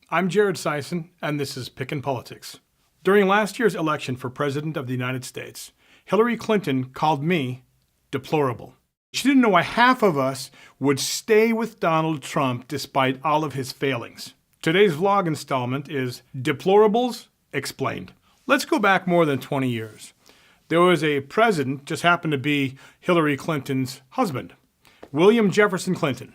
I'm Jared Sison, and this is Pickin Politics. During last year's election for President of the United States, Hillary Clinton called me deplorable. She didn't know why half of us would stay with Donald Trump despite all of his failings. Today's vlog installment is Deplorables Explained. Let's go back more than 20 years. There was a president, just happened to be Hillary Clinton's husband, William Jefferson Clinton.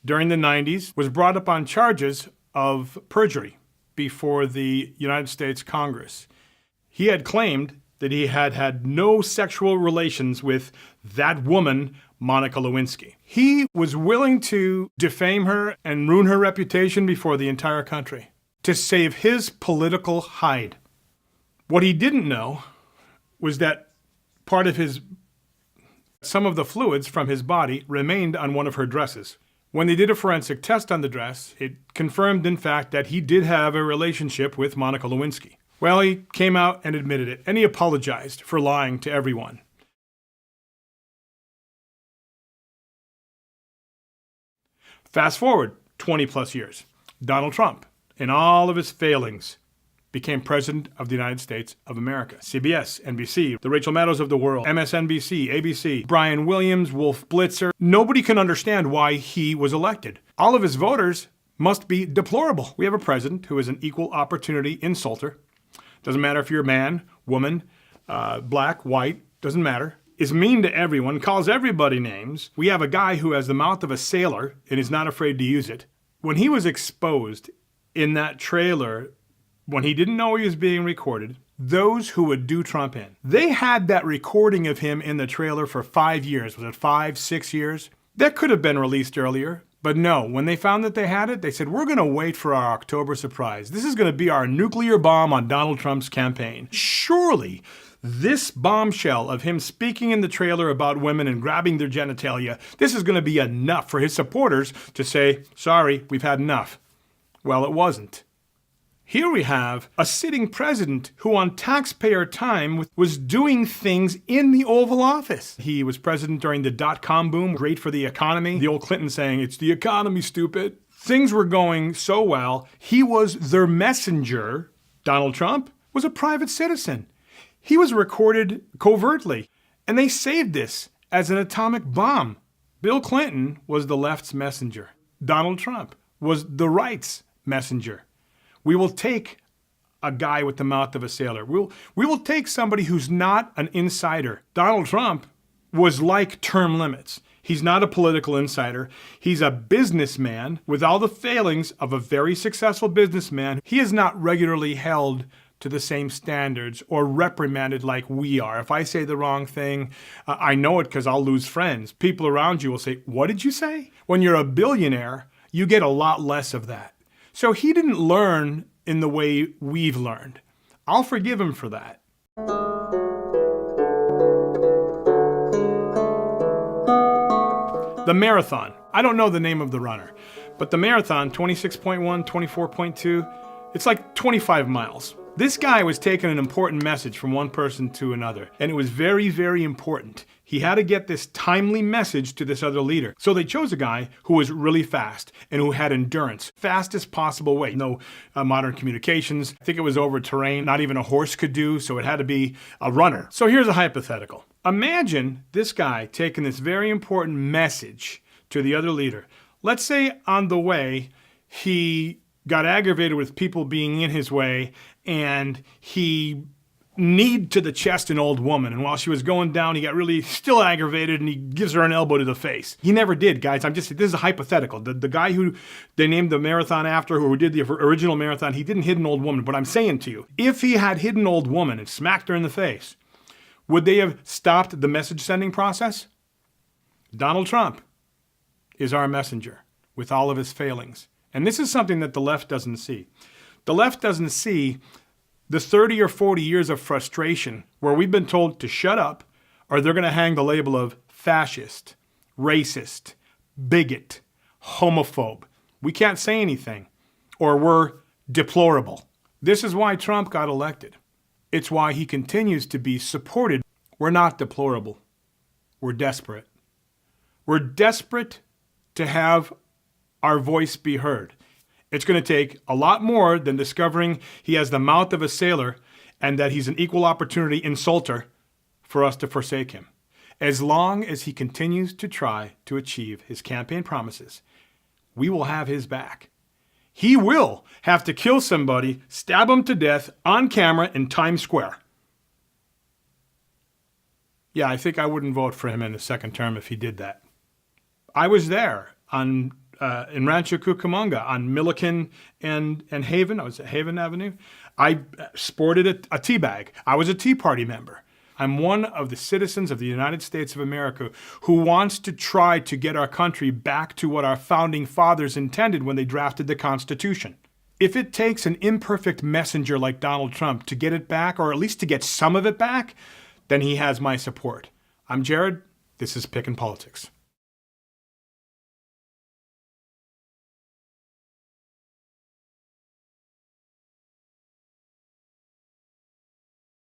During the 90s, was brought up on charges of perjury before the United States Congress. He had claimed that he had had no sexual relations with that woman, Monica Lewinsky. He was willing to defame her and ruin her reputation before the entire country to save his political hide. What he didn't know was that some of the fluids from his body remained on one of her dresses. When they did a forensic test on the dress, it confirmed, in fact, that he did have a relationship with Monica Lewinsky. Well, he came out and admitted it, and he apologized for lying to everyone. Fast forward 20 plus years. Donald Trump, in all of his failings, became President of the United States of America. CBS, NBC, the Rachel Maddows of the world, MSNBC, ABC, Brian Williams, Wolf Blitzer. Nobody can understand why he was elected. All of his voters must be deplorable. We have a president who is an equal opportunity insulter. Doesn't matter if you're a man, woman, black, white, doesn't matter. Is mean to everyone, calls everybody names. We have a guy who has the mouth of a sailor and is not afraid to use it. When he was exposed in that trailer, when he didn't know he was being recorded, those who would do Trump in, they had that recording of him in the trailer for 5 years. Was it 5, 6 years? That could have been released earlier. But no, when they found that they had it, they said, we're going to wait for our October surprise. This is going to be our nuclear bomb on Donald Trump's campaign. Surely, this bombshell of him speaking in the trailer about women and grabbing their genitalia, this is going to be enough for his supporters to say, sorry, we've had enough. Well, it wasn't. Here we have a sitting president who on taxpayer time was doing things in the Oval Office. He was president during the dot-com boom, great for the economy. The old Clinton saying, it's the economy, stupid. Things were going so well. He was their messenger. Donald Trump was a private citizen. He was recorded covertly, and they saved this as an atomic bomb. Bill Clinton was the left's messenger. Donald Trump was the right's messenger. We will take a guy with the mouth of a sailor. We will take somebody who's not an insider. Donald Trump was like term limits. He's not a political insider. He's a businessman with all the failings of a very successful businessman. He is not regularly held to the same standards or reprimanded like we are. If I say the wrong thing, I know it because I'll lose friends. People around you will say, what did you say? When you're a billionaire, you get a lot less of that. So he didn't learn in the way we've learned. I'll forgive him for that. The marathon. I don't know the name of the runner, but the marathon, 26.1, 24.2, it's like 25 miles. This guy was taking an important message from one person to another, and it was very, very important. He had to get this timely message to this other leader. So they chose a guy who was really fast and who had endurance. Fastest possible way. No modern communications. I think it was over terrain, not even a horse could do, so it had to be a runner. So here's a hypothetical. Imagine this guy taking this very important message to the other leader. Let's say on the way, he got aggravated with people being in his way, and he kneed to the chest an old woman. And while she was going down, he got really still aggravated, and he gives her an elbow to the face. He never did, guys. This is a hypothetical. The guy who they named the marathon after, who did the original marathon, he didn't hit an old woman. But I'm saying to you, if he had hit an old woman and smacked her in the face, would they have stopped the message sending process? Donald Trump is our messenger with all of his failings. And this is something that the left doesn't see. The left doesn't see the 30 or 40 years of frustration where we've been told to shut up or they're going to hang the label of fascist, racist, bigot, homophobe. We can't say anything or we're deplorable. This is why Trump got elected. It's why he continues to be supported. We're not deplorable. We're desperate. We're desperate to have our voice be heard. It's going to take a lot more than discovering he has the mouth of a sailor and that he's an equal opportunity insulter for us to forsake him. As long as he continues to try to achieve his campaign promises, we will have his back. He will have to kill somebody, stab him to death on camera in Times Square. Yeah, I think I wouldn't vote for him in the second term if he did that. I was there in Rancho Cucamonga on Milliken and Haven. I was at Haven Avenue. I sported a tea bag. I was a Tea Party member. I'm one of the citizens of the United States of America who wants to try to get our country back to what our founding fathers intended when they drafted the Constitution. If it takes an imperfect messenger like Donald Trump to get it back, or at least to get some of it back, then he has my support. I'm Jared. This is Pickin Politics.